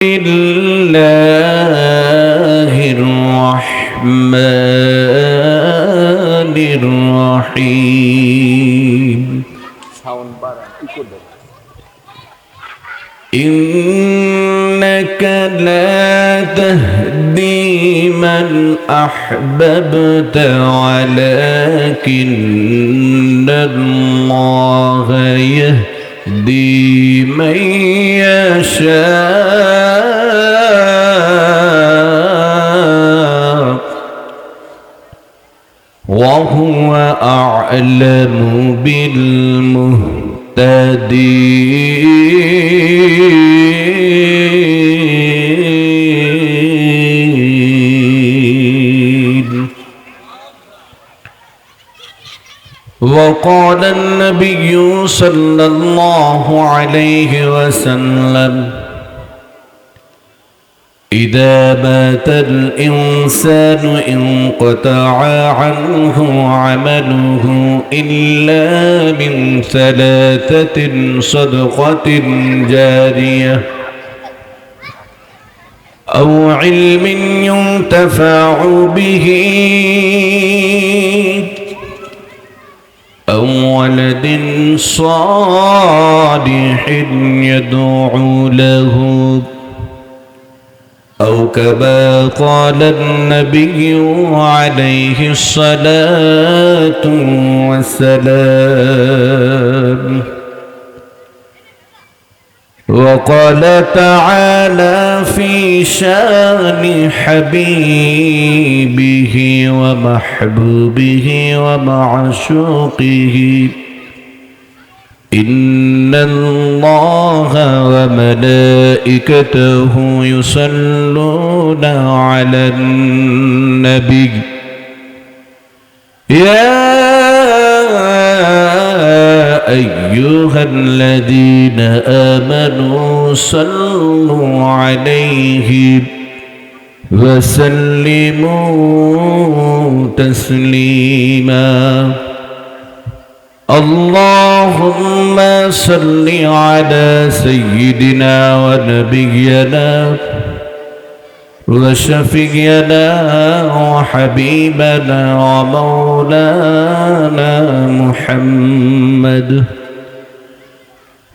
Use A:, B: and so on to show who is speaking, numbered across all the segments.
A: الله الرحمن الرحيم إنك لا تهدي من أحببت ولكن الله يهدي من يشاء وهو أعلم بالمهتدين. وقال النبي صلى الله عليه وسلم: إذا مات الإنسان انقطع عنه عمله إلا من ثلاثة: صدقة جارية أو علم ينتفع به أو ولد صالح يدعو له، أو كما قال النبي عليه الصلاة والسلام. وقال تعالى في شان حبيبه ومحبوبه ومعشوقه: إن الله وملائكته يصلون على النبي يا أيها الذين آمنوا صلوا عليه وسلموا تسليما. اللهم صل على سيدنا ونبينا وشفينا وحبيبنا ومولانا محمد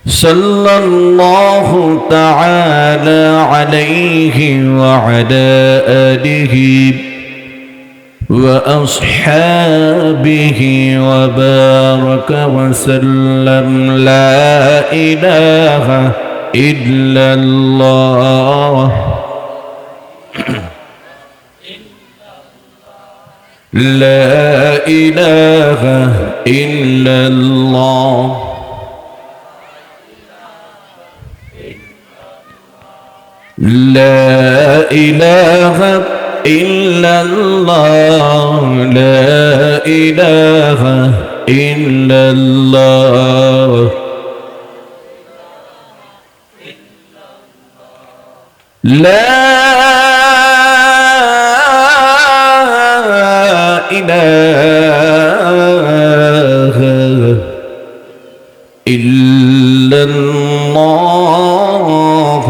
A: صلى الله تعالى عليه وعلى آله وأصحابه وبارك وسلم. لا إله إلا الله لا إله إلا الله لا إله إلا الله لا إله إلا الله لا إله إلا الله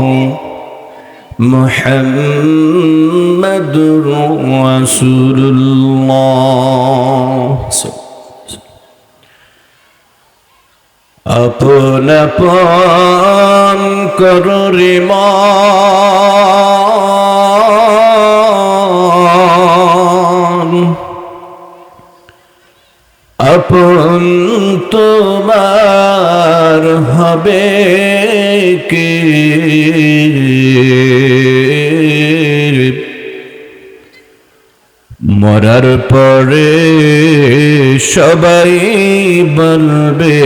A: محمد رسول الله. আপন আপন করুরি মন, আপন তোমার হবে কে? মরার পরে সবাই বলবে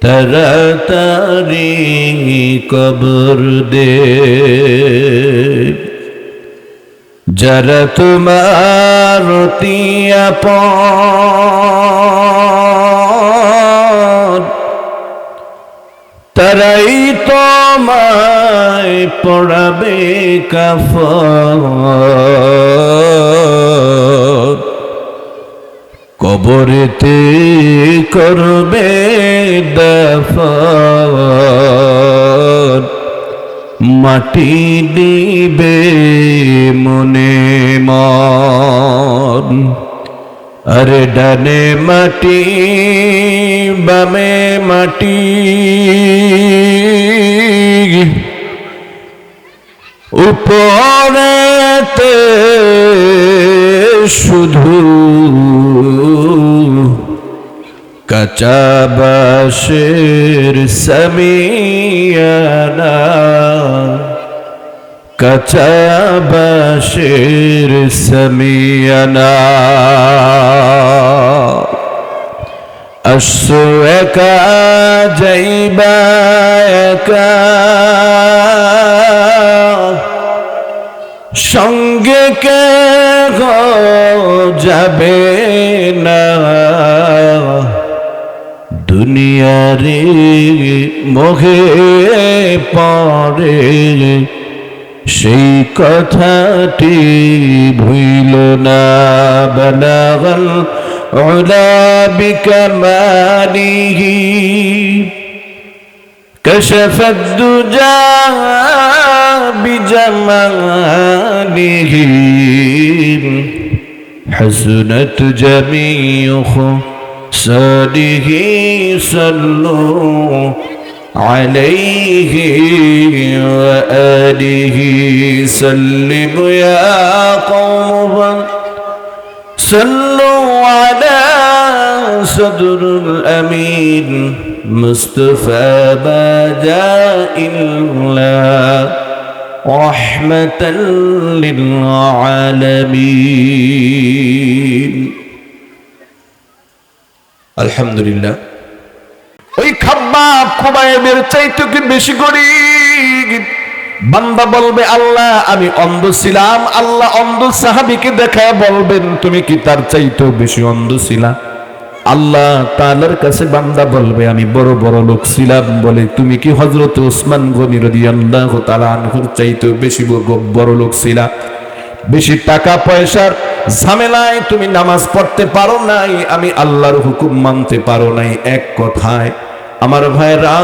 A: তাড়াতাড়ি কবর দে। যারা তোমার অতি আপন তারাই তোমায় পড়াবে কাফন। কবরেতে করবে দাফন, মাটি দিবে মনে মন। আরে ডানে মাটি বামে মাটি, উপরেতে শুধু কাঁচা বাঁশের সামিয়ানা, কাঁচা বাঁশের সামিয়ানা। আসছো একা যাইবা একা, সঙ্গে কে যাবে না। দুনিয়ারে মোহে পড়ে সেই কথাটি ভুইল না। বালাগাল উলা বিকামালিহি কাশাফাদ দুজা বিজামালিহি হাসনাত জামিউ খাসালিহি সাল্লু عليه وآله سلم يا قوم صلوا على صدر الأمين مصطفى ما جاء إلا رحمة للعالمين الحمد لله। ওই খাব্বাব খুবাইবের চাইতে কি বেশি গরীব? বান্দা বলবে আল্লাহ আমি অন্ধ ছিলাম। আল্লাহ অন্ধ সাহাবীকে দেখায় বলবেন তুমি কি তার চাইতেও বেশি অন্ধ ছিলা? আল্লাহ তাআলার কাছে বান্দা বলবে আমি বড় বড় লোক ছিলাম বলে তুমি কি হযরত ওসমান গনি রাদিয়াল্লাহু তাআলা আনহুর চাইতেও বেশি বড় লোক ছিলা? বেশি টাকা পয়সার ঝামেলায় তুমি নামাজ পড়তে পারো নাই, আমি আল্লাহর হুকুম মানতে পারো নাই। এক কথায় আমার ভাইরা,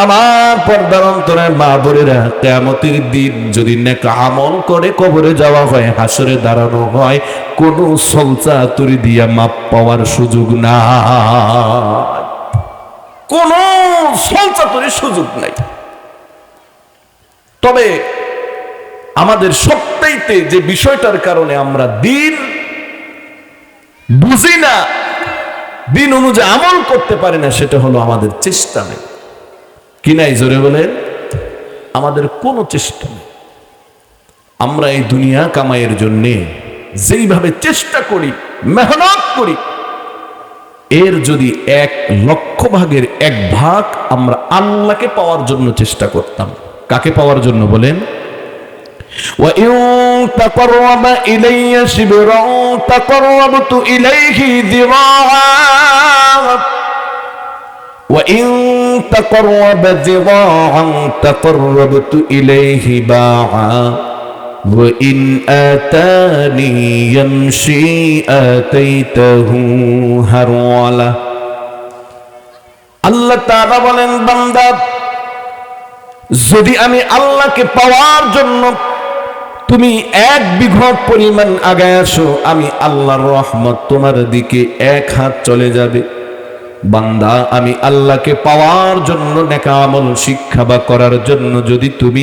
A: আমার পর্দার অন্তরের মা বোনেরা, কিয়ামতের দিন যদি নেক আমল করে কবরে যাওয়া হয়, হাসরে দাঁড়ানো হয়, কোনো সলচাতুরি দিয়া মাপ পাওয়ার সুযোগ নাই, কোনো সলচাতুরির সুযোগ নাই। তবে আমাদের সবটাইতে যে বিষয়টার কারণে আমরা দিন বুঝি না, দিন অনুযায়ী আমল করতে পারি না, সেটা হলো আমাদের চেষ্টা নেই। কি নাই? জোরে বলেন। আমাদের কোনো চেষ্টা নেই। আমরা এই দুনিয়া কামাইয়ের জন্য যেইভাবে চেষ্টা করি, মেহনত করি, এর যদি 1,00,000 ভাগের 1 ভাগ আমরা আল্লাহকে পাওয়ার জন্য চেষ্টা করতাম। কাকে পাওয়ার জন্য বলেন? وَإِن تَقَرَّبَ إِلَيَّ شِبْرًا تَقَرَّبْتُ إِلَيْهِ ذِرَاعًا وَإِن تَقَرَّبَ ذِرَاعًا تَقَرَّبْتُ إِلَيْهِ بَاعًا وَإِنْ آتَانِي يَمْشِي آتَيْتَهُ هَرْوَلًا। আল্লাহ তাআলা বলেন, বান্দা যদি আমি আল্লাহকে পাওয়ার জন্য তুমি 1 বিঘা পরিমাণ আগায় আসো, আমি আল্লাহর রহমত তোমার দিকে 1 হাত চলে যাবে। বান্দা আমি আল্লাহকে পাওয়ার জন্য নেক আমল শিক্ষা বা করার জন্য যদি তুমি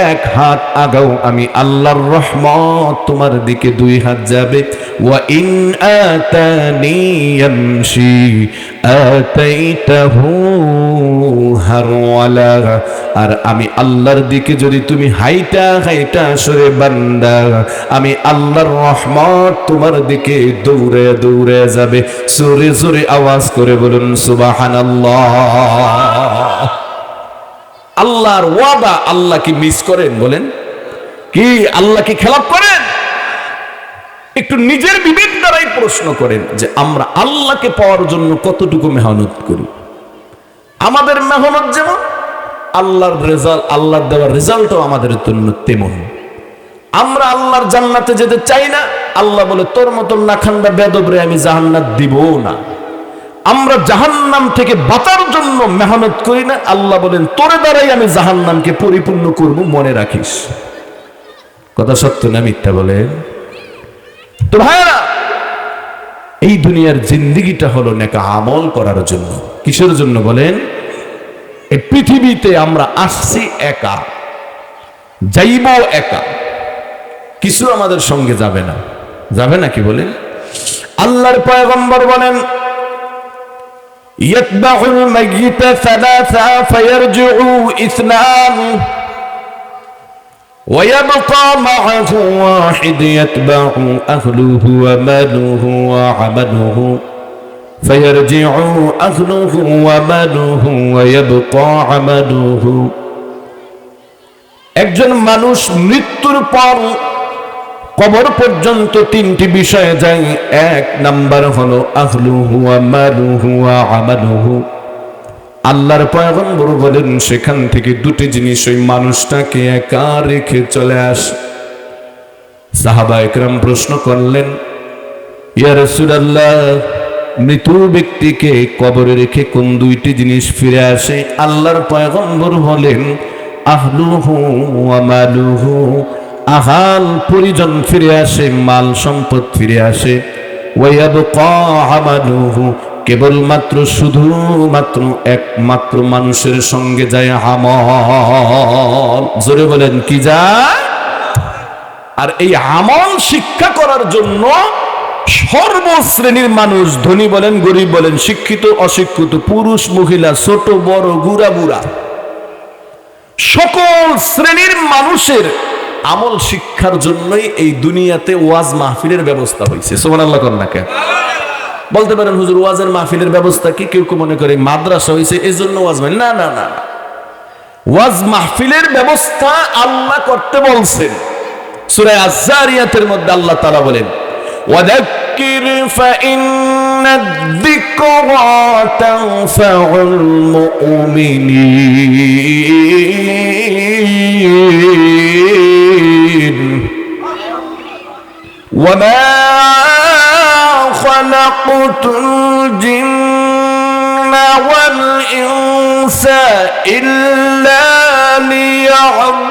A: 1 হাত আগাও, আমি আল্লাহর রহমত তোমার দিকে 2 হাত যাবে। ওয়া ইন আতানি ইয়ামশি আতাইতাহু হারওয়ালা। আর আমি আল্লাহর দিকে যদি তুমি হাইটা হাইটা সরে বান্দা, আমি আল্লাহর রহমত তোমার দিকে দৌড়ে দৌড়ে যাবে। জোরে জোরে আওয়াজ করে বলুন সুবহানাল্লাহ। আল্লাহর ওয়াদা আল্লাহ কি মিস করেন? বলেন কি আল্লাহ কি খেলাপ করেন? একটু নিজের বিবেক দ্বারাই প্রশ্ন করেন যে আমরা আল্লাহকে পাওয়ার জন্য কতটুকু মেহনত করি। আমাদের মেহনত যেমন, আল্লাহর রেজাল্ট, আল্লাহর দেওয়ার রেজাল্টও আমাদের জন্য তেমন। আমরা আল্লাহর জান্নাতে যেতে চাই না, আল্লাহ বলে তোর মতন নাখান্দা বেদবরে আমি জান্নাত দিব না। আমরা জাহান্নাম থেকে বাঁচার জন্য মেহনত করি না, আল্লাহ বলেন তোরে দ্বারাই আমি জাহান্নামকে পরিপূর্ণ করব, মনে রাখিস। কথা সত্য না মিথ্যা বলেন? তো ভাইরা, এই দুনিয়ার জিন্দেগিটা হলো নেক আমল করার জন্য। কিসের জন্য বলেন? এই পৃথিবীতে আমরা আসছি একা, যাইব একা, কিছু আমাদের সঙ্গে যাবে না। যাবে নাকি বলেন? আল্লাহর পয়গম্বর বলেন ইয়াতবাউল মাইয়িতা সালাসা ফায়ারজিউ ইসনান ويبقى معه واحد يتبع أهله وماله وعمله فيرجع أهله وماله ويبقى عمله। একজন মানুষ মৃত্যুর পর কবর পর্যন্ত তিনটি বিষয়ে যায়। এক নাম্বার হলো আহলুহু ওয়া মালুহু ওয়া আমালুহু। আল্লাহর পয়গম্বর বলেন সেখান থেকে দুটি জিনিস ওই মানুষটাকে একা রেখে চলে আসে। সাহাবা একরাম প্রশ্ন করলেন, ইয়া রাসূলুল্লাহ, মৃত ব্যক্তিকে কবরে রেখে কোন দুইটি জিনিস ফিরে আসে? আল্লাহর পয়গম্বর বলেন আহলুহু ওয়া মালুহু। আহাল পরিজন ফিরে আসে, মাল সম্পদ ফিরে আসে। ওয়ায়াবকা আমালুহু, কেবলমাত্র শুধুমাত্র একমাত্র মানুষের সঙ্গে যায় আমল। জোরে বলেন কি যায়? আর এই আমল শিক্ষা করার জন্য সর্বশ্রেণীর মানুষ, ধনী বলেন গরিব বলেন, শিক্ষিত অশিক্ষিত, পুরুষ মহিলা, ছোট বড়, বুড়া বুড়া, সকল শ্রেণীর মানুষের আমল শিক্ষার জন্যই এই দুনিয়াতে ওয়াজ মাহফিলের ব্যবস্থা হয়েছে। সুবহানাল্লাহ কোন না কেন? বলতে পারেন হুজুর ওয়াজের মাহফিলের ব্যবস্থা কি? কেউ কেউ মনে করে মাদ্রাসা হয়েছে এই জন্য ওয়াজ মাহফিল। না না না, ওয়াজ মাহফিলের ব্যবস্থা আল্লাহ করতে বলছেন। সূরা আয-যারিয়াতের মধ্যে আল্লাহ তাআলা বলেন ওয়াযাক্কির ফাইন্নায-যিকরা তানফাউল মুমিনিন ওয়া মা খালাকতুল জিন্না ওয়াল ইনসা ইল্লা লিয়াবুদুন।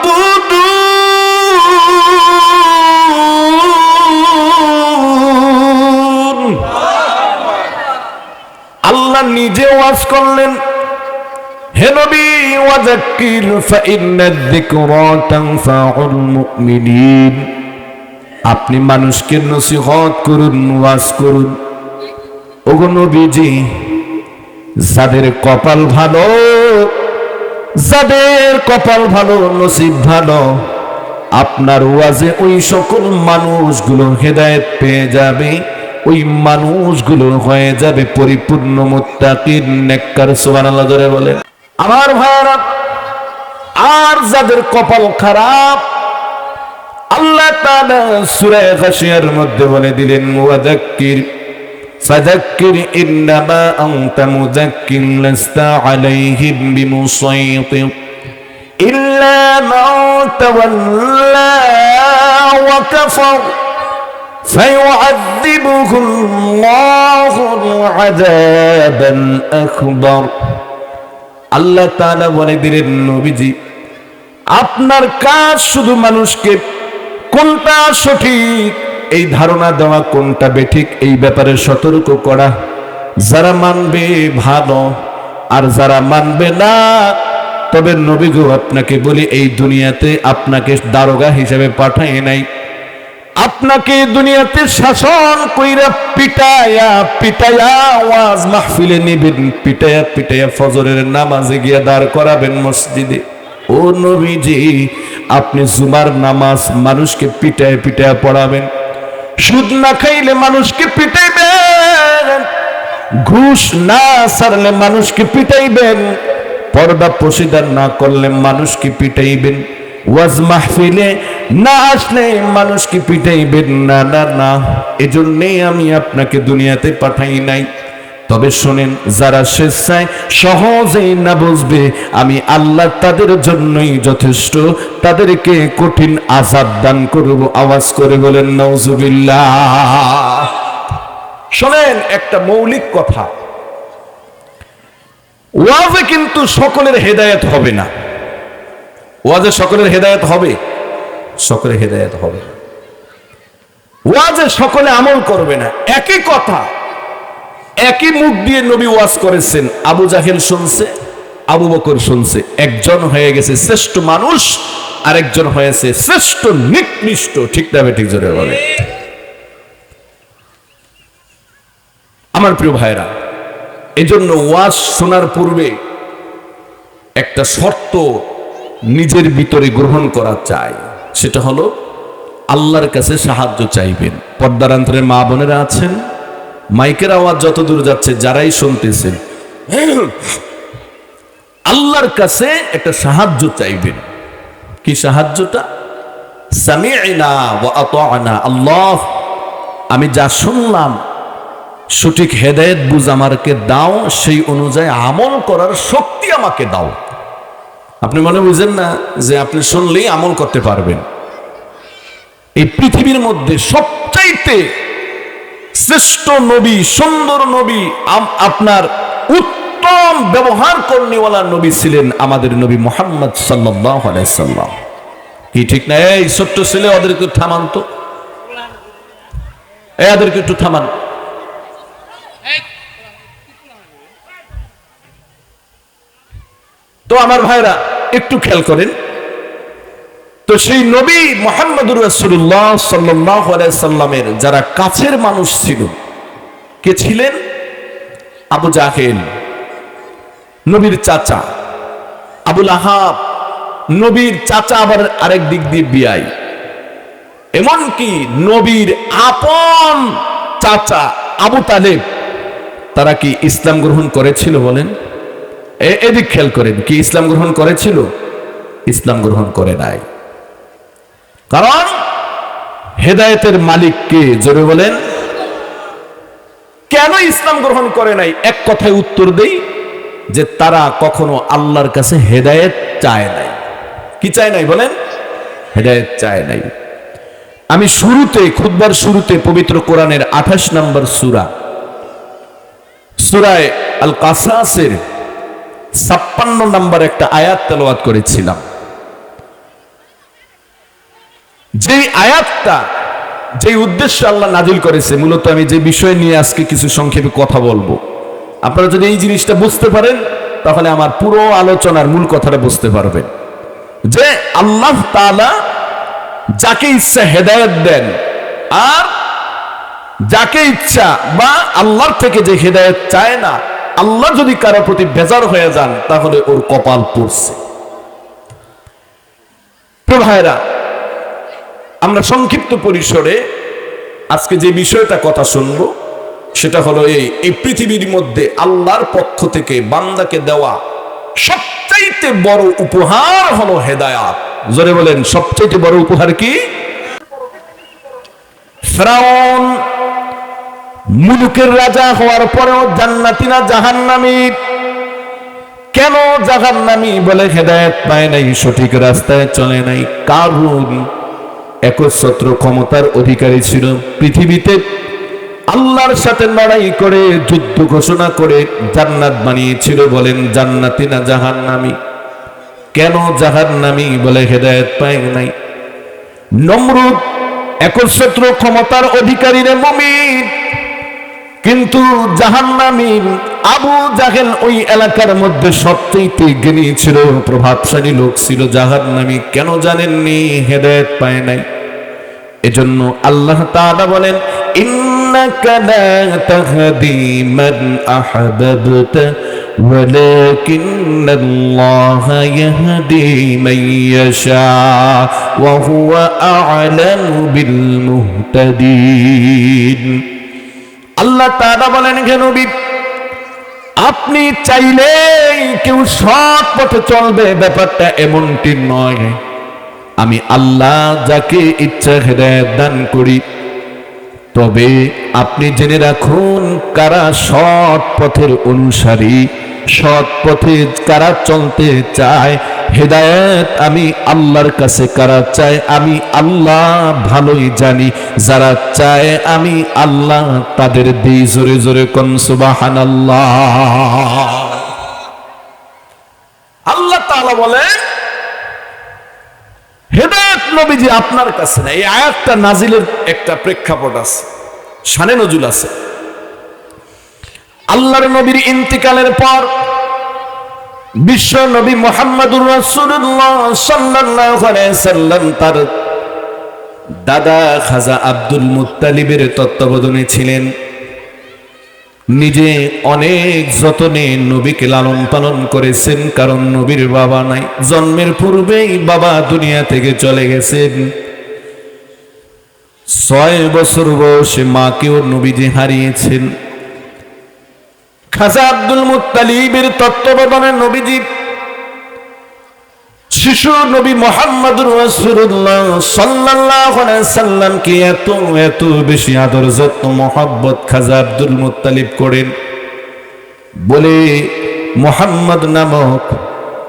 A: আল্লাহ নিজে ওয়াজ করলেন, হে নবী ওয়াযাক্কির ফাইন্নায-যিকরা তানফাউল মুমিনিন। আপনি মানুষকে নসিহত করুন, ওয়াজ করুন। ওগো নবীজি, যাদের কপাল ভালো, যাদের কপাল ভালো, নসিব ভালো, আপনার ওয়াজে ওই সকল মানুষগুলো হেদায়েত পেয়ে যাবে। ওই মানুষগুলো হয়ে যাবে পরিপূর্ণ মুত্তাকিন, নেককার। সুবহানাল্লাহ ধরে বলেন। আমার ভাইরা, আর যাদের কপাল খারাপ, আল্লাহ তাআলা সূরা গাশিয়ার মধ্যে বলে দিলেন ওয়াযাক্কির ফাযাক্কির ইন্নামা আনতা মুযাক্কির লাস্তা আলাইহিম বিমুসাইতির ইল্লা মান তাওয়াল্লা ওয়া কাফার ফায়ুআযিবুহু আল্লাহু আযাবান আকবার। আল্লাহ তাআলা বলে দিলেন নবীজি, আপনার কাজ শুধু মানুষকে কোনটা সঠিক এই ধারণা দেওয়া, কোনটা বেঠিক এই ব্যাপারে সতর্ক করা। যারা মানবে ভালো, আর যারা মানবে না, তবে নবী গো আপনাকে বলি, এই দুনিয়াতে আপনাকে দারোগা হিসেবে পাঠায় নাই, আপনাকে দুনিয়াতে শাসন কইরা পিটায়া পিটায়া ওয়াজ মাহফিলে নিবেন, পিটায়া পিটায়া ফজরের নামাজে গিয়া দাঁড় করাবেন মসজিদে। ও নবীজি, আপনি জুমার নামাজ মানুষকে পিটায় পিটায় পড়াবেন, সুদ না খাইলে মানুষকে পিটাইবেন, ঘুষ না ছাড়লে মানুষকে পিটাইবেন, পর্দা পশিদার না করলে মানুষকে পিটাইবেন, ওয়াজ মাহফিলে না আসলে মানুষকে পিটাইবেন না। না না, এজন্যই আমি আপনাকে দুনিয়াতে পাঠাই নাই। তবে শোনেন, যারা স্বেচ্ছায় সহজেই না বুঝবে, আমি আল্লাহ তাদের জন্যই যথেষ্ট, তাদেরকে কঠিন আযাব দান করব। আওয়াজ করে বলেন নাউজুবিল্লাহ। শোনেন, একটা মৌলিক কথা, ওয়াজে কিন্তু সকলের হেদায়েত হবে না। ওয়াজে সকলের হেদায়েত হবে? সকলের হেদায়েত হবে না। ওয়াজে সকলে আমল করবে না। একই কথা, একই মুখ দিয়ে নবী ওয়াজ করেছেন, আবু জাহেল শুনছে, আবু বকর শুনছে। একজন হয়ে গেছে শ্রেষ্ঠ মানুষ, আরেকজন হয়েছে শ্রেষ্ঠ নিকৃষ্ট। ঠিক না ঠিক জোরে বলে? আমার প্রিয় ভাইরা, এজন্য ওয়াজ শোনার পূর্বে একটা শর্ত নিজের ভিতরে গ্রহণ করা চাই, সেটা হলো আল্লাহর কাছে সাহায্য চাইবেন। পর্দার অন্তরে মা বোনেরা আছেন, মাইকের আওয়াজ যত দূর যাচ্ছে যারাই শুনতেছেন, আল্লাহর কাছে একটা সাহায্য চাইবেন। কি সাহায্যটা? সামি'না ওয়া আতা'না। আল্লাহ, আমি যা শুনলাম সঠিক হেদায়েত বুঝ আমাকে দাও, সেই অনুযায়ী আমল করার শক্তি আমাকে দাও। আপনি মনে বুঝেন না যে আপনি শুনলেই আমল করতে পারবেন? এই পৃথিবীর মধ্যে সবচাইতে শ্রেষ্ঠ নবী, সুন্দর নবী, আপনার উত্তম ব্যবহার করনেওয়ালা নবী ছিলেন আমাদের নবী মুহাম্মদ সাল্লাল্লাহু আলাইহি সাল্লাম। কি ঠিক না? এই ছোট্ট ছেলে, ওদেরকে থামান তো, এদেরকে একটু থামান। তো আমার ভাইরা একটু খেয়াল করেন তো, সেই নবী মুহাম্মদুর রাসূলুল্লাহ সাল্লাল্লাহু আলাইহি সাল্লামের যারা কাছের মানুষ ছিল, কে ছিলেন? আবু জাহেল, নবীর চাচা। আবুল আহাব, নবীর চাচা, আবার আরেক দিক দিয়ে বিয়াই। এমনকি নবীর আপন চাচা আবু তালেব, তারা কি ইসলাম গ্রহণ করেছিল? বলেন, এদিক খেয়াল করেন। কি ইসলাম গ্রহণ করেছিল? ইসলাম গ্রহণ করে নাই। কারণ হেদায়েতের মালিক কে? জোরে বলেন। কেন ইসলাম গ্রহণ করে নাই? এক কথায় উত্তর দেই, যে তারা কখনো আল্লাহর কাছে হেদায়েত চায় নাই। কি চায় নাই? বলেন, হেদায়েত চায় নাই। আমি শুরুতে, খুতবার শুরুতে পবিত্র কোরআনের 28 নম্বর সূরা, সূরা আল কাসাসের 56 নম্বর একটা আয়াত তেলাওয়াত করেছিলাম। যে আয়াতটা, যে উদ্দেশ্যে আল্লাহ নাজিল করেছে, মূলত আমি যে বিষয় নিয়ে আজকে কিছু সংক্ষেপে কথা বলবো, আপনারা যদি এই জিনিসটা বুঝতে পারেন তাহলে আমার পুরো আলোচনার মূল কথাটা বুঝতে পারবেন। যে আল্লাহ তাআলা যাকে ইচ্ছা হেদায়েত দেন, আর যাকে ইচ্ছা বা আল্লাহর থেকে যে হেদায়েত চায় না, আল্লাহ যদি কারো প্রতি বেজার হয়ে যান তাহলে ওর কপাল পড়ছে। প্রিয় ভাইরা, আমরা সংক্ষিপ্ত পরিসরে আজকে যে বিষয়টা কথা শুনবো সেটা হলো এই পৃথিবীর মধ্যে আল্লাহর পক্ষ থেকে বান্দাকে দেওয়া সবচাইতে বড় উপহার হলো হেদায়াত। জোরে বলেন, সবচাইতে বড় উপহার কি? ফিরআউন মুলুকের রাজা হওয়ার পরেও জান্নাতি না জাহান্নামী? কেন জাহান্নামী? বলে হেদায়েত পায় নাই, সঠিক রাস্তায় চলে নাই। কারণ একচ্ছত্র ক্ষমতার অধিকারী ছিল, পৃথিবীতে আল্লাহর সাথে লড়াই করে যুদ্ধ ঘোষণা করে জান্নাত বানিয়েছিল। বলেন, জান্নাতি না জাহান্নামী? কেন জাহান্নামী? বলে হেদায়েত পায় নাই। নমরুদ একচ্ছত্র ক্ষমতার অধিকারী রে মুমিন, কিন্তু জাহান্নামী। আবু জাহেল ওই এলাকার মধ্যে সবচেয়ে জ্ঞানী ছিল, প্রভাবশালী লোক ছিল, জাহান্নামী। কেন জানেননি? হেদায়েত পায় নাই। এজন্য আল্লাহ তাআলা বলেন, ইন্নাকা লা তাহদি মান আহবাবতা ওয়ালাকিন্নাল্লাহা ইয়াহদি মান ইয়াশা ওয়া হুয়া আ'লামু বিল মুহতাদিন। আল্লাহ তাআলা বলেন, হে নবী, আপনি চাইলেই কেউ সৎ পথে চলবে, ব্যাপারটা এমনটি নয়। আমি আল্লাহ যাকে ইচ্ছা হেদায়েত দান করি। তবে আপনি জেনে রাখুন, কারা সৎ পথের অনুসারী, সৎ পথে কারা চলতে চায়, হেদায়েত আমি আল্লাহর কাছে কারা চায় আমি আল্লাহ ভালোই জানি। যারা চায় আমি আল্লাহ তাদের দিই। জোরে জোরে কোন সুবহানাল্লাহ। তাআলা বলেন, হেদায়েত নবীজি আপনার কাছে না। এই আয়াতটা নাজিলের একটা প্রেক্ষাপট আছে, শানে নজুল আছে। আল্লাহর নবীর ইন্তিকালের পর বিশ্ব নবী মুহাম্মদুর রাসূলুল্লাহ সাল্লাল্লাহু আলাইহি সাল্লাম তার দাদা খাজা আব্দুল মুত্তালিবের তত্ত্বাবধানে ছিলেন। নিজে অনেক যতনে নবীকে লালন পালন করেছেন, কারণ নবীর বাবা নাই, জন্মের পূর্বেই বাবা দুনিয়া থেকে চলে গেছেন। 6 বছর বয়সে মাকেও নবীজি হারিয়েছেন। খাজা আব্দুল মুত্তালিবের তত্ত্বাবধানে নবীজি শিশু নবী মুহাম্মদুর রাসূলুল্লাহ সাল্লাল্লাহু আলাইহি সাল্লামকে এত এত বেশি আদর যত্ন মহব্বত খাজা আব্দুল মুত্তালিব করেন, বলে মুহাম্মদ নামক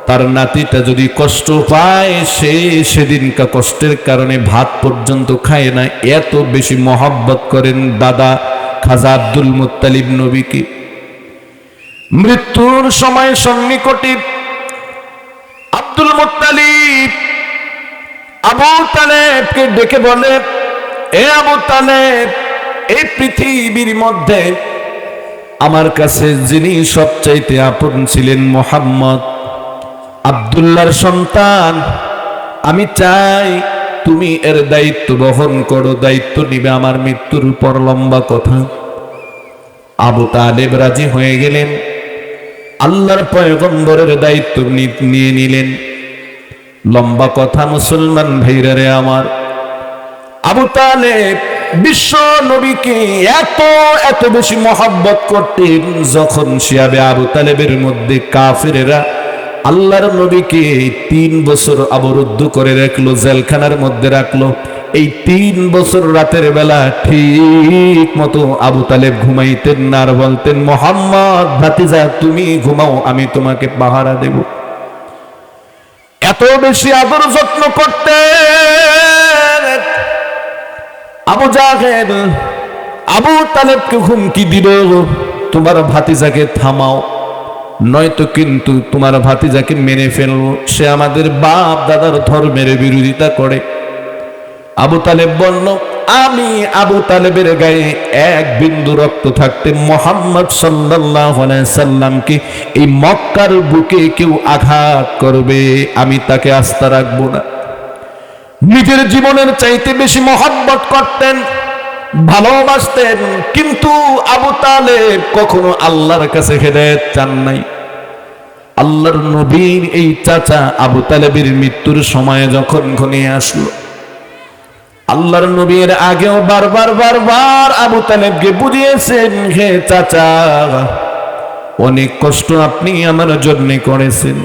A: তার নাতিটা যদি কষ্ট পায়, সে সেদিনকার কষ্টের কারণে ভাত পর্যন্ত খায় না। এত বেশি মহব্বত করেন দাদা খাজা আব্দুল মুত্তালিব নবীকে। মৃত্যুর সময় সন্নিকটে আব্দুল মুত্তালিব আবু তালেবকে ডেকে বলে, এ আবু তালেব, এই পৃথিবীর মধ্যে আমার কাছে যিনি সবচাইতে আপন ছিলেন মুহাম্মদ, আব্দুল্লাহর সন্তান, আমি চাই তুমি এর দায়িত্ব বহন করো, দায়িত্ব নিবে আমার মৃত্যুর পর। লম্বা কথা। আবু তালেব রাজি হয়ে গেলেন, আল্লাহর পয়গম্বরের দায়িত্ব নিয়ে নিলেন। লম্বা কথা মুসলমান ভাইরা রে আমার, আবু তালেব বিশ্ব নবীকে এত এত বেশি মহব্বত করতেন, যখন শিয়াবে আবু তালেবের মধ্যে কাফেরেরা আল্লাহর নবীকে 3 বছর অবরুদ্ধ করে রাখলো, জেলখানার মধ্যে রাখলো। এই 3 বছর রাতের বেলা ঠিক মতো আবু তালেব ঘুমাইতেন না, আর বলতেন, মুহাম্মদ ভাতিজা তুমি ঘুমাও, আমি তোমাকে পাহারা দেব। এত বেশি আদর যত্ন করতেন। আবু জাহেল আবু তালেবকে হুমকি দিল, তোমার ভাতিজাকে থামাও, নয়তো কিন্তু তোমার ভাতিজাকে মেরে ফেলবো, সে আমাদের বাপ দাদার ধর্মের বিরোধিতা করে। আবু তালেব বলল, আমি আবু তালেবের গায়ে এক বিন্দু রক্ত থাকতে মুহাম্মদ সাল্লাল্লাহু আলাইহি সাল্লামকে এই মক্কার বুকে কেউ আঘাত করবে, আমি তাকে আস্থা রাখবো না। নিজের জীবনের চাইতে বেশি মহব্বত করতেন, ভালোবাসতেন, কিন্তু আবু তালেব কখনো আল্লাহর কাছে হেদায়েত চান নাই। আল্লাহর নবীর এই চাচা আবু তালেবের মৃত্যুর সময় যখন ঘনিয়ে আসলো, আল্লাহর নবীর আগেও বারবার বারবার আবু তালেবকে বুঝিয়েছেন, হে চাচা, অনেক কষ্ট আপনি আমার জন্য করেছেন,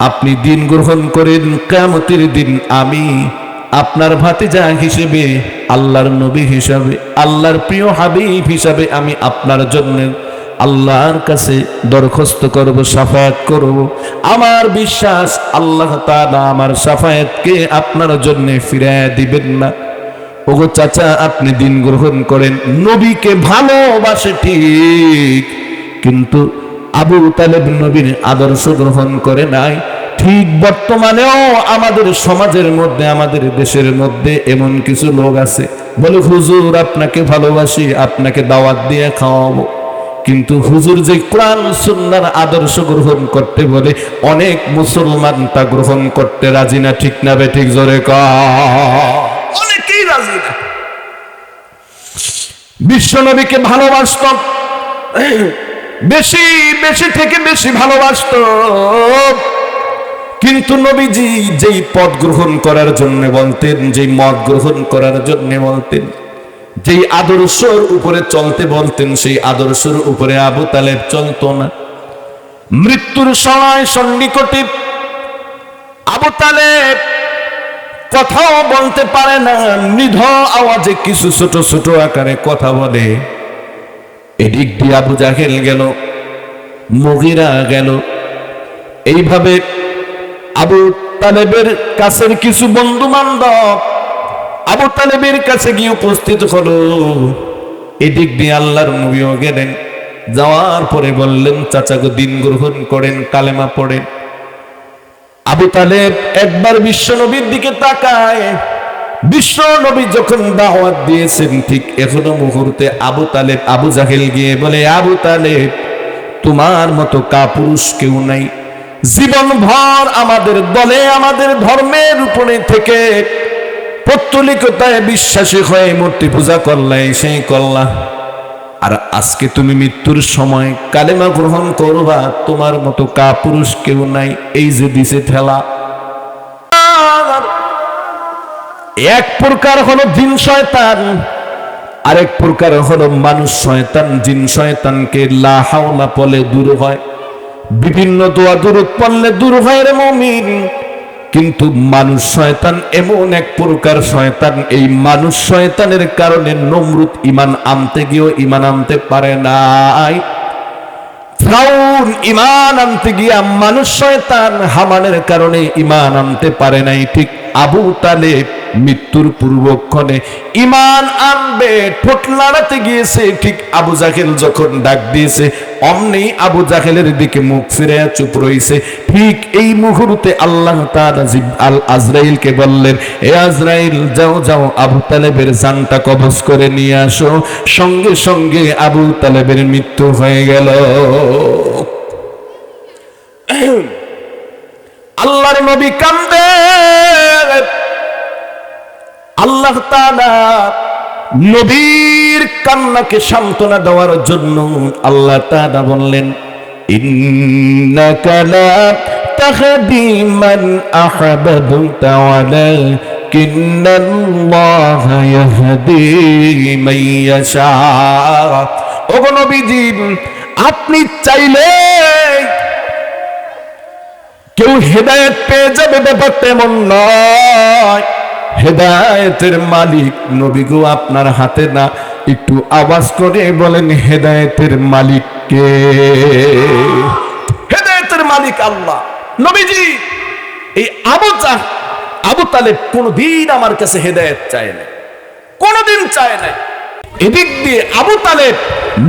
A: আপনি দিন গ্রহণ করেন, কিয়ামতের দিন আমি আপনার ভাতিজা হিসেবে, আল্লাহর নবী হিসাবে, আল্লাহর প্রিয় হাবিব হিসাবে আমি আপনার জন্য আল্লাহর কাছে দরখাস্ত করব, শাফায়াত করব। আমার বিশ্বাস আল্লাহ তাআলা আমার শাফায়াতকে আপনার জন্য ফিরিয়ে দিবেন না। ওগো চাচা, আপনি দিন গ্রহণ করেন। নবীকে ভালোবাসে ঠিক, কিন্তু আবু তালেব নবীর আদর্শ গ্রহণ করে নাই। ঠিক বর্তমানেও আমাদের সমাজের মধ্যে, আমাদের দেশের মধ্যে এমন কিছু লোক আছে, বলে হুজুর আপনাকে ভালোবাসি, আপনাকে দাওয়াত দিয়ে খাওয়াবো, কিন্তু হুজুর যে কোরআন সুন্নাহর আদর্শ গ্রহণ করতে বলে, অনেক মুসলমান তা গ্রহণ করতে রাজি না। ঠিক না বে ঠিক? জোরে অনেকেই রাজি না। বিশ্ব নবীকে ভালোবাসত, বেশি বেশি থেকে বেশি ভালোবাসত, কিন্তু নবীজি যেই পথ গ্রহণ করার জন্য বলতেন, যেই মত গ্রহণ করার জন্য বলতেন, যেই আদর্শের উপরে চলতে বলতেন, সেই আদর্শের উপরে আবু তালেব চলতো না। মৃত্যুর সময় সন্নিকটে আবু তালেব কথাও বলতে পারে না, নিধ আওয়াজে কিছু ছোট ছোট আকারে কথা বলে। এদিক দিয়ে আবু জাহেল গেল, মুগিরা গেল, এইভাবে আবু তালেবের কাছের কিছু বন্ধু বান্ধব আবু তালেবের কাছে গিয়ে উপস্থিত হলো। এদিক দিয়ে আল্লাহর নবীও গেলেন, যাওয়ার পরে বললেন, চাচাকে দিন গ্রহণ করেন, কালেমা পড়েন। আবু তালেব একবার বিশ্ব নবীর দিকে তাকায়। বিশ্ব নবী যখন দাওয়াত দিয়েছেন, ঠিক এখনো মুহূর্তে আবু তালেব আবু জাহেল গিয়ে বলে, আবু তালেব তোমার মতো কাপুরুষ কেউ নাই, জীবন ভর আমাদের দলে আমাদের ধর্মের উপরে থেকে পৌত্তলিকতায় বিশ্বাসী হয়ে মূর্তি পূজা করলাই, সেই করলা, আর আজকে তুমি মৃত্যুর সময় কালেমা গ্রহণ করবা, তোমার মতো কাপুরুষ কেউ নাই। এই যে দিছে ঠেলা। এক প্রকার হলো জিন শয়তান, আরেক প্রকার হলো মানুষ শয়তান। জিন শয়তানকে লা হাওলা বলে দূর হয়, বিভিন্ন দোয়া দুরূদ পড়লে দূর হয় রে মুমিন। কিন্তু মানুষ শয়তান এমন এক প্রকার শয়তান, এই মানুষ শয়তানের কারণে নমরুদ ঈমান আনতে গিয়েও ঈমান আনতে পারে নাই। ফিরআউন ঈমান আনতে গিয়া মানুষ শয়তান হামানের কারণে ঈমান আনতে পারে নাই। ঠিক আবু তালেব মৃত্যুর পূর্বক্ষণে ঈমান আনবে, ঠোঁট লড়াতে গিয়েছে। ঠিক আবু জাহেল যখন ডাক দিয়েছে, অমনি আবু জাহেলের দিকে মুখ ফিরে চুপ রইছে। ঠিক এই মুহূর্তে আল্লাহ তাআলা আজরাইলকে বললেন, এ আজরাইল যাও যাও আবু তালেবের জানটা কবজ করে নিয়ে আসো। সঙ্গে সঙ্গে আবু তালেবের মৃত্যু হয়ে গেল। আল্লাহর নবী কান্দে। আল্লাহ তাআলা নবীর কান্নাকে সান্ত্বনা দেওয়ার জন্য আল্লাহ তাআলা বললেন, ইন্নাকা লা তাহদি মান আহবাবতা ওয়ালাকিন্নাল্লাহা ইয়াহদি মান ইয়াশা। ওগো নবীজি, আপনি চাইলে কেউ হেদায়েত পেয়ে যাবে, ব্যাপারটা এমন নয়। হেদায়েতের মালিক নবী গো আপনার হাতে না। একটু আওয়াজ করে বলেন, হেদায়েতের মালিক কে? হেদায়েতের মালিক আল্লাহ। নবীজি এই আবু তালেব কোনদিন আমার কাছে হেদায়েত চায় না, কোনদিন চায় না। এদিক দিয়ে আবু তালেব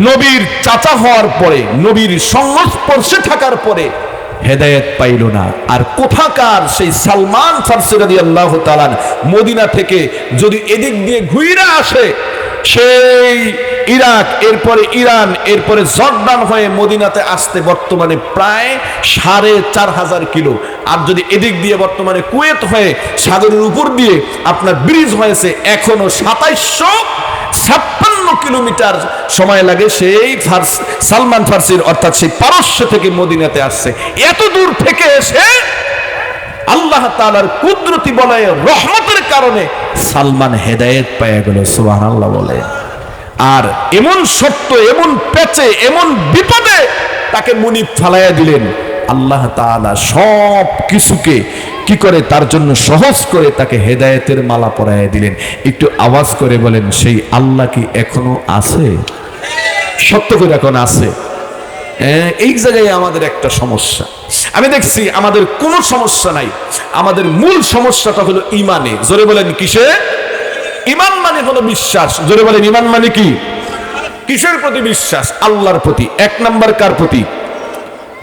A: নবীর চাচা হওয়ার পরে, নবীর সংস্পর্শে থাকার পরে হেদায়েত পাইল না। আর কোথাকার সেই সালমান ফারসি রাদিয়াল্লাহু তাআলা মদিনা থেকে যদি এদিক দিয়ে ঘুরে আসে, সেই ইরাক, এরপরে ইরান, এরপরে জর্দান হয়ে মদিনাতে আসতে বর্তমানে প্রায় ৪৫০০ কিলো। আর যদি এদিক দিয়ে বর্তমানে কুয়েত হয়ে সাগরের উপর দিয়ে আপনার ব্রিজ হয়েছে, এখনো ২৭৫৬ কিলোমিটার সময় লাগে সেই সালমান ফারসির, অর্থাৎ সেই পারস্য থেকে মদিনাতে আসছে। এত দূর থেকে এসে আল্লাহ তাআলার কুদরতি বলয়ে রহমতের কারণে সালমান হেদায়েত পেয়ে গেল। সুবহানাল্লাহ বলে। আর এমন সত্য, এমন পেচে, এমন বিপদে তাকে মুনিব ফালাইয়া দিলেন। আল্লাহ তাআলা সব কিছুকে কি করে তার জন্য সহজ করে তাকে হেদায়েতের মালা পরাইয়া দিলেন। একটু আওয়াজ করে বলেন, সেই আল্লাহ কি এখনো আছে? সত্য করে এখন আছে। এই জায়গায় আমাদের একটা সমস্যা। আমি দেখছি আমাদের কোনো সমস্যা নাই, আমাদের মূল সমস্যাটা হলো ইমানে। জোরে বলেন কিসে? ইমান মানে হলো বিশ্বাস। জোরে বলেন, ইমান মানে কি? কিসের প্রতি বিশ্বাস? আল্লাহর প্রতি। ১ নাম্বার কার প্রতি?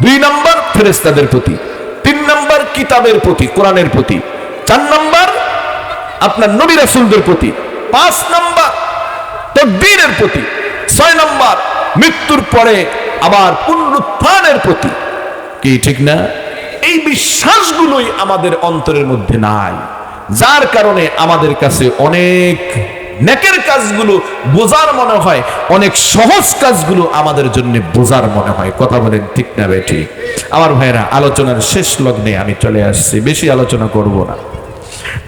A: ২ নাম্বার ফেরেশতাদের প্রতি। ৩ নাম্বার কিতাবের প্রতি, কোরআনের প্রতি। ৪ নাম্বার আপনার নবী রাসূলদের প্রতি। ৫ নাম্বার তাকদীরের প্রতি। ৬ নাম্বার মৃত্যুর পরে আবার পুনরুত্থানের প্রতি। কি ঠিক না? এই বিশ্বাসগুলোই আমাদের অন্তরের মধ্যে নাই, যার কারণে আমাদের কাছে অনেক নেকের কাজগুলো বোঝার মনে হয়, অনেক সহজ কাজগুলো আমাদের জন্য বোঝার মনে হয়। কথা বলেন ঠিক না বেঠি? আমার ভাইরা, আলোচনার শেষ লগ্নে আমি চলে আসছি, বেশি আলোচনা করব না।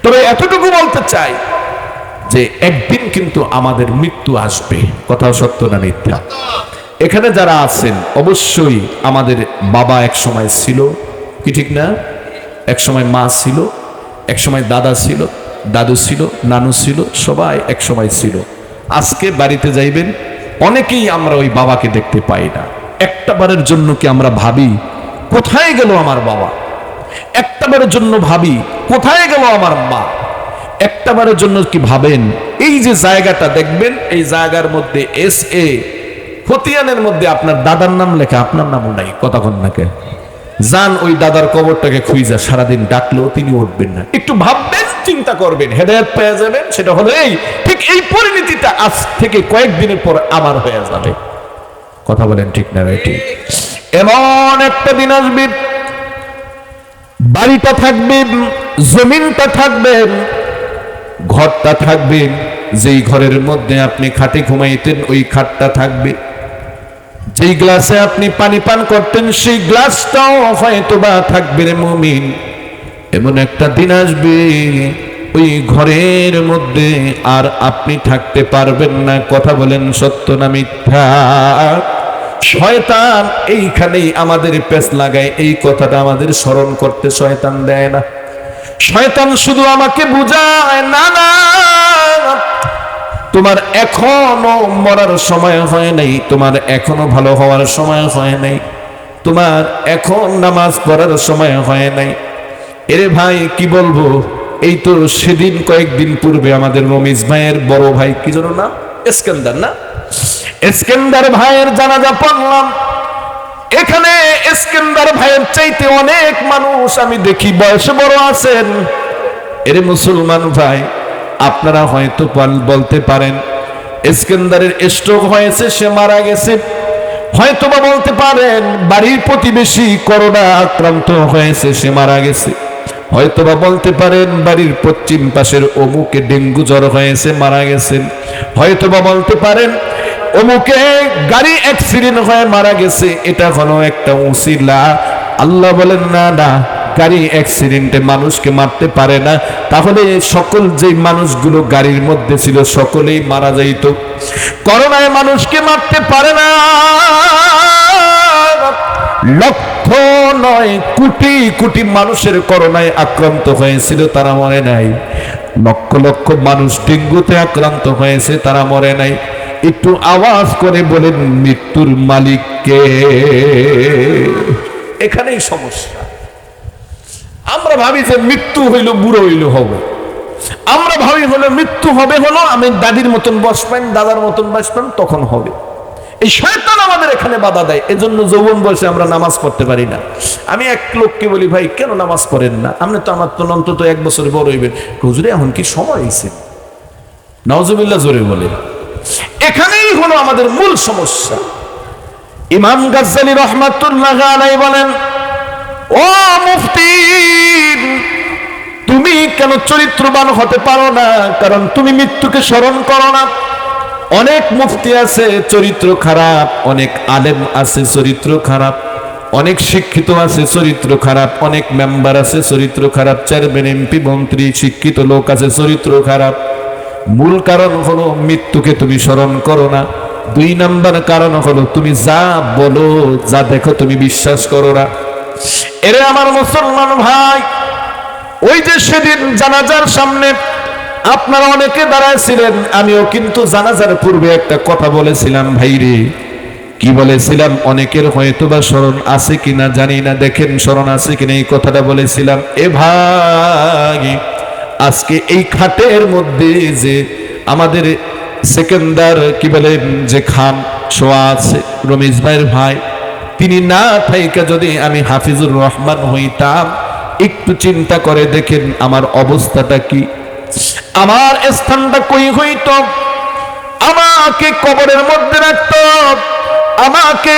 A: তবে এতটুকু বলতে চাই যে একদিন কিন্তু আমাদের মৃত্যু আসবে। কথা সত্য না মিথ্যা? এখানে যারা আছেন অবশ্যই আমাদের বাবা এক সময় ছিল, কি ঠিক না? এক সময় মা ছিল, এক সময় দাদা ছিল, দাদু ছিল, নানু ছিল, সবাই এক সময় ছিল। আজকে বাড়িতে যাইবেন, অনেকেই আমরা ওই বাবাকে দেখতে পাই না। একটাবারের জন্য কি আমরা ভাবি কোথায় গেল আমার বাবা? একটাবারের জন্য ভাবি কোথায় গেল আমার মা? একটাবারের জন্য কি ভাবেন এই যে জায়গাটা দেখবেন, এই জায়গার মধ্যে SA খতিয়ানের মধ্যে আপনার দাদার নাম লেখা, আপনার নামও নাই? কথা কন নাকে? যান ওই দাদার কবরটাকে খুঁজা, সারাদিন ডাকলেও তিনি উঠবেন না। একটু ভাববেন, চিন্তা করবেন, হেদায়েত পেয়ে যাবেন। সেটা হলো এই, ঠিক এই পরিণতিটা আজ থেকে কয়েকদিনের পর আমার হয়ে যাবে। কথা বলেন ঠিক না ভাই? ঠিক। এমন একটা দিন আসবে, বাড়িটা থাকবে, জমিনটা থাকবে, ঘরটা থাকবে, যেই ঘরের মধ্যে আপনি খাটে ঘুমাইতেন ওই খাটটা থাকবে, যেই গ্লাসে আপনি পানি পান করতেন সেই গ্লাসটাও হয়তো বা থাকবে রে মুমিন। এমন একটা দিন আসবে ওই ঘরের মধ্যে আর আপনি থাকতে পারবেন না। কথা বলেন সত্য না মিথ্যা? শয়তান এইখানেই আমাদের পেছ লাগায়, এই কথাটা আমাদের স্মরণ করতে শয়তান দেয় না। শয়তান শুধু আমাকে বুঝায়, না না, তোমার এখনো মরার সময় হয় নাই, তোমার এখনো ভালো হওয়ার সময় হয় নাই, তোমার এখন নামাজ পড়ার সময় হয় নাই। এরে ভাই কি বলবো, এই তো সেদিন কয়েকদিন পূর্বে আমাদের রমিজ ভাইয়ের বড় ভাই, কি যেন না, ইস্কান্দার, না ইস্কান্দার ভাইয়ের জানাজা পড়লাম। এখানে ইস্কান্দার ভাইয়ের চাইতে অনেক মানুষ আমি দেখি বয়সে বড় আছেন। এরে মুসলমান ভাই, আপনারা হয়তো বলতে পারেন ইস্কান্দারের স্ট্রোক হয়েছে, সে মারা গেছে। হয়তোবা বলতে পারেন বাড়ির প্রতিবেশী করোনা আক্রান্ত হয়েছে, সে মারা গেছে। হয়তোবা বলতে পারেন বাড়ির পশ্চিম পাশের অমুকে ডেঙ্গু জ্বর হয়েছে, মারা গেছেন। হয়তোবা বলতে পারেন অমুকে গাড়ি অ্যাক্সিডেন্ট হয়ে মারা গেছে। এটা হলো একটা উসিলা। আল্লাহ বলেন না না, গাড়ি অ্যাক্সিডেন্টে মানুষকে মারতে পারে না। তাহলে সকল যে মানুষগুলো গাড়ির মধ্যে ছিল সকলেই মারা যাইত। করোনায় মানুষকে মারতে পারে না। লক্ষ নয় কোটি কোটি মানুষের করোনায় আক্রান্ত হয়েছিল, তারা মরে নাই। লক্ষ লক্ষ মানুষ ডেঙ্গুতে আক্রান্ত হয়েছে, তারা মরে নাই। একটু আওয়াজ করে বলেন মৃত্যুর মালিক কে? এখানেই সমস্যা। আমরা ভাবি যে মৃত্যু হইল বুড়ো হইল হবে, আমরা ভাবি হলো মৃত্যু হবে হলো আমি দাদির মতন বসবেন, দাদার মতন বসবেন, তখন হবে। এই শয়তান আমাদের এখানে বাধা দেয়। এজন্য যৌবন বয়সে আমরা নামাজ পড়তে পারি না। আমি এক লোককে বলি, ভাই কেন নামাজ পড়েন না? আপনি তো আমার তো অন্তত 1 বছর বড় হইবেন। হুজুরে এখন কি সময় হয়েছে? নাউজুবিল্লাহ জোরে বলে। এখানেই হলো আমাদের মূল সমস্যা। ইমাম গাজ্জালী রাহমাতুল্লাহ আলাইহি বলেন, ও মুফতি, তুমি কেন চরিত্রবান হতে পারো না? কারণ তুমি মৃত্যুকে স্মরণ করো না। অনেক মুফতি আছে চরিত্র খারাপ, অনেক আলেম আছে চরিত্র খারাপ, অনেক শিক্ষিত আছে চরিত্র খারাপ, অনেক মেম্বার আছে চরিত্র খারাপ, চেয়ারম্যান, এমপি, মন্ত্রী, শিক্ষিত লোক আছে চরিত্র খারাপ। মূল কারণ হলো মৃত্যুকে তুমি স্মরণ করো না। 2 নাম্বার কারণ হলো তুমি যা বলো, যা দেখো তুমি বিশ্বাস করো না। এরে আমার মুসলমান ভাই, ওই যে সেদিন জানাজার সামনে আপনারা অনেকে দাঁড়াইছিলেন, আমিও কিন্তু জানাজার পূর্বে একটা কথা বলেছিলাম। ভাইরে কি বলেছিলাম? অনেকের হয়তো বা স্মরণ আছে কিনা জানি না, দেখেন স্মরণ আছে কিনা এই কথাটা বলেছিলাম। এ ভাই, আজকে এই খাটের মধ্যে যে আমাদের সেকেন্দার কি বলে যে খান শোয়া আছে, রমেশ ভাইয়ের ভাই, তিনি না থাইকা যদি আমি হাফিজুর রহমান হইতাম, একটু চিন্তা করে দেখেন আমার অবস্থাটা কি, আমার স্থানটা কই হইতো। আমাকে কবরের মধ্যে রাখতো, আমাকে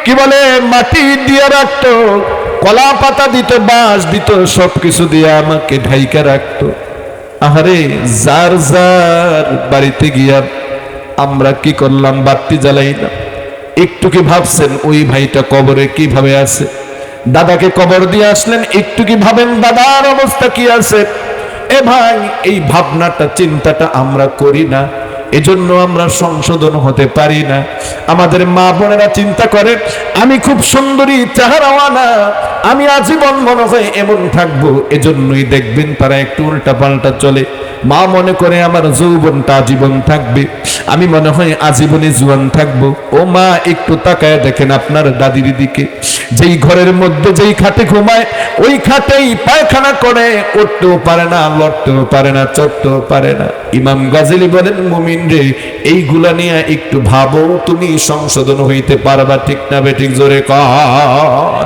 A: কি বলে মাটি দিয়ে রাখতো, কলা পাতা দিত, বাঁশ দিত, সবকিছু দিয়ে আমাকে ঢাইকা রাখতো। আহারে, যার যার বাড়িতে গিয়া আমরা কি করলাম? বাতি জ্বালাই না। একটু কি ভাবছেন ওই ভাইটা কবরে কিভাবে আছে? দাদাকে কবর দিয়ে আসলেন, একটু কি ভাবেন দাদার অবস্থা কি আছে? এ ভাই, এই ভাবনাটা চিন্তাটা আমরা করি না, এজন্য আমরা সংশোধন হতে পারি না। আমাদের মা বোনেরা চিন্তা করে আমি খুব সুন্দরী চেহারাওয়ালা, আমি আজীবন মনে হয় এমন থাকবো, এজন্যই দেখবেন তারা একটু উল্টা পাল্টা চলে। মা মনে করে আমার যৌবনটা আজীবন থাকবে, আমি মনে হয় আজীবনে জোয়ান থাকবো। ও মা, একটু তাকায় দেখেন আপনার দাদির দিকে, যেই ঘরের মধ্যে যেই খাটে ঘুমায় ওই খাটেই পায়খানা করে, উঠতেও পারে না, লড়তেও পারে না, চড়তেও পারে না। ইমাম গাজ্জালী বলেন, মুমিন রে, এইগুলা নিয়ে একটু ভাবো, তুমি সংশোধন হইতে পারবা। ঠিক না বেঠিক? জোরে কর।